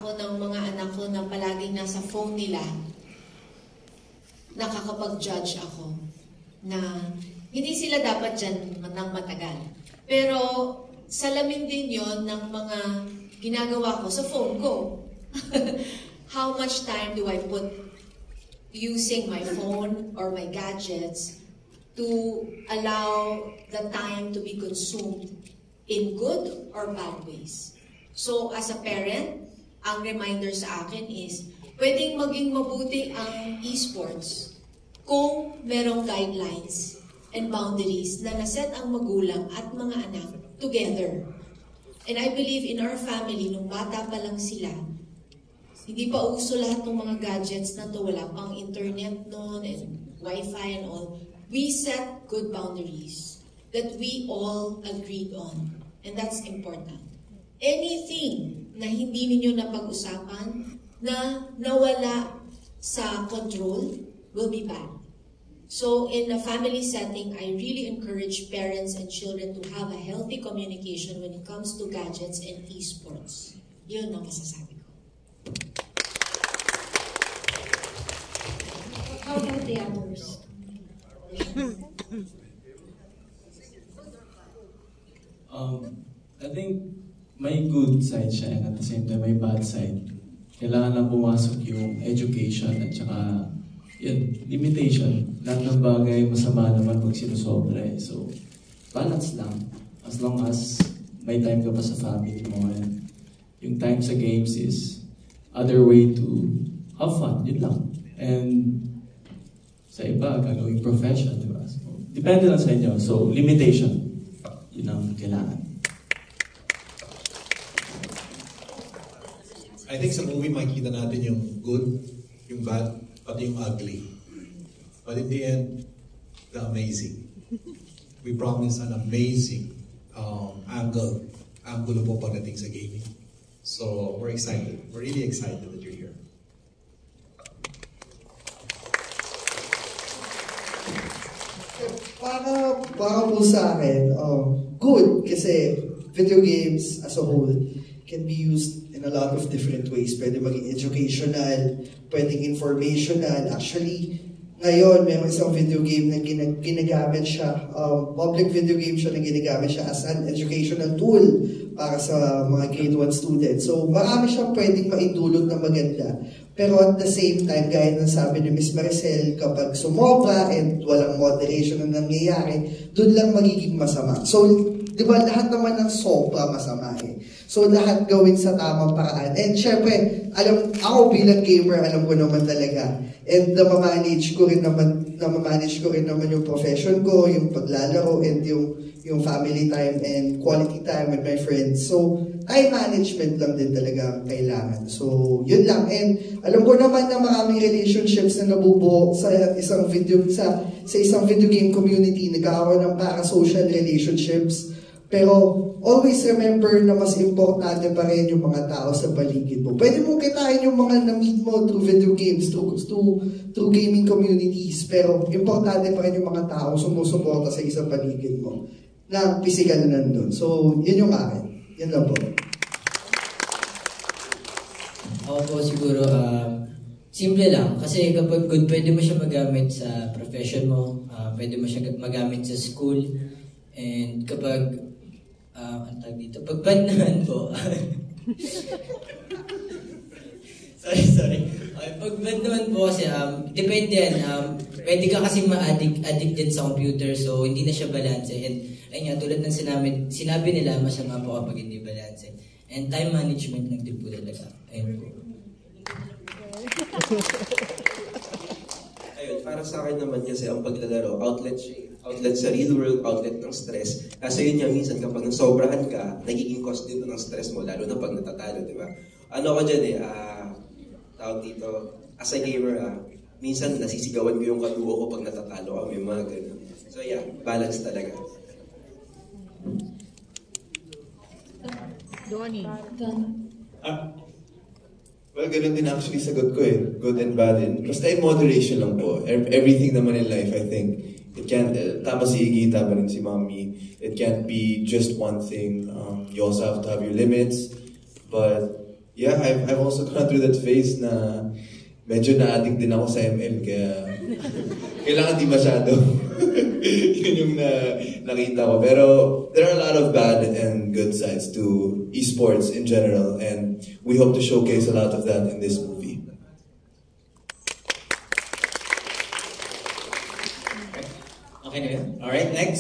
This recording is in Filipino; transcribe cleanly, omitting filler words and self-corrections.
ko ng mga anak ko na palaging nasa phone nila, nakakapag-judge ako na hindi sila dapat dyan ng matagal. Pero salamin din yon ng mga ginagawa ko sa phone ko. How much time do I put using my phone or my gadgets to allow the time to be consumed in good or bad ways? So as a parent, ang reminder sa akin is, pwedeng maging mabuti ang esports kung merong guidelines and boundaries na naset ang magulang at mga anak together. And I believe in our family, nung bata pa lang sila, hindi pa uso lahat ng mga gadgets na to, wala pang internet noon and Wi-Fi and all. We set good boundaries that we all agreed on. And that's important. Anything na hindi ninyo napag-usapan, na nawala sa control, will be bad. So in a family setting, I really encourage parents and children to have a healthy communication when it comes to gadgets and esports. Yun ang masasabi ko. How about the others? I think may good side siya and at the same time may bad side. Kailangan lang pumasok yung education at saka yun, limitation. Lahat ng bagay masama naman pag sinusobra eh. So, balance lang. As long as may time ka pa sa family mo and yung time sa games is other way to have fun. Yun lang. And sa iba, gagawing profession, di ba? So, depende lang sa inyo. So, limitation. Yun ang kailangan. I think sa movie makikita natin yung good, yung bad, pati yung ugly. But in the end, the amazing. We promise an amazing angle po pagdating sa gaming. So we're excited. We're really excited that you're here. Para po sa akin, good kasi video games as a whole can be used in a lot of different ways. Pwede maging educational, pwedeng informational. Actually, ngayon, may isang video game na ginagamit siya, public video game siya na ginagamit siya as an educational tool para sa mga grade 1 students. So, marami siyang pwedeng maidulot na maganda. Pero at the same time, gaya ng sabi ni Ms. Maricel, kapag sumobra and walang moderation na nangyayari, doon lang magiging masama. So, di ba lahat naman ng sobra masama eh. So, lahat gawin sa tamang paraan. And syempre, ako bilang gamer, alam ko naman talaga. And namamanage ko rin naman yung profession ko, yung paglalaro, and yung family time and quality time with my friends. So, time management lang din talaga ang kailangan. So, yun lang. And alam ko naman na maraming relationships na nabubuo sa isang video game community, nagkakaroon ng parasocial relationships. Pero always remember na mas importante pa rin yung mga tao sa paligid mo. Pwede mong kitain yung mga na-meet mo through video games, through gaming communities, pero importante pa rin yung mga tao sumusuporta sa isang paligid mo na physical na nandun. So, yun yung akin. Yan lang po. Ako po siguro, simple lang. Kasi kapag good, pwede mo siya magamit sa profession mo, pwede mo siya magamit sa school, and kapag ang tag dito, pag bad naman po, sorry. Pag bad naman po kasi, depende yan. Pwede ka kasi ma-addict din sa computer, so hindi na siya balance. And ayun nga, tulad ng sinabi nila, masama po kapag hindi balance. And time management lang din po talaga. Ayun po. Ayun, para sa akin naman kasi ang paglalaro, outlet sa real world, outlet ng stress. Kasi yun nga, minsan kapag nasobrahan ka, nagiging cause dito ng stress mo, lalo na pag natatalo, di ba? Ano ko dyan tawag dito, as a gamer, minsan nasisigawan ko yung kaduo ko pag natatalo kami, mga ganun. So yeah, balance talaga. Donnie. Well, ganun din actually sagot ko eh. Good and bad. Basta in moderation lang po. Everything naman in life, I think, it can't, tama si Iggy, tama rin si Mommy, it can't be just one thing. You also have to have your limits. But yeah, I've also gone through that phase na medyo na-addict din ako sa ML, kaya kailangan di masyado. Yun yung nakita ko. Pero there are a lot of bad and good sides to esports in general, and we hope to showcase a lot of that in this movie. Okay na yun? Alright, next.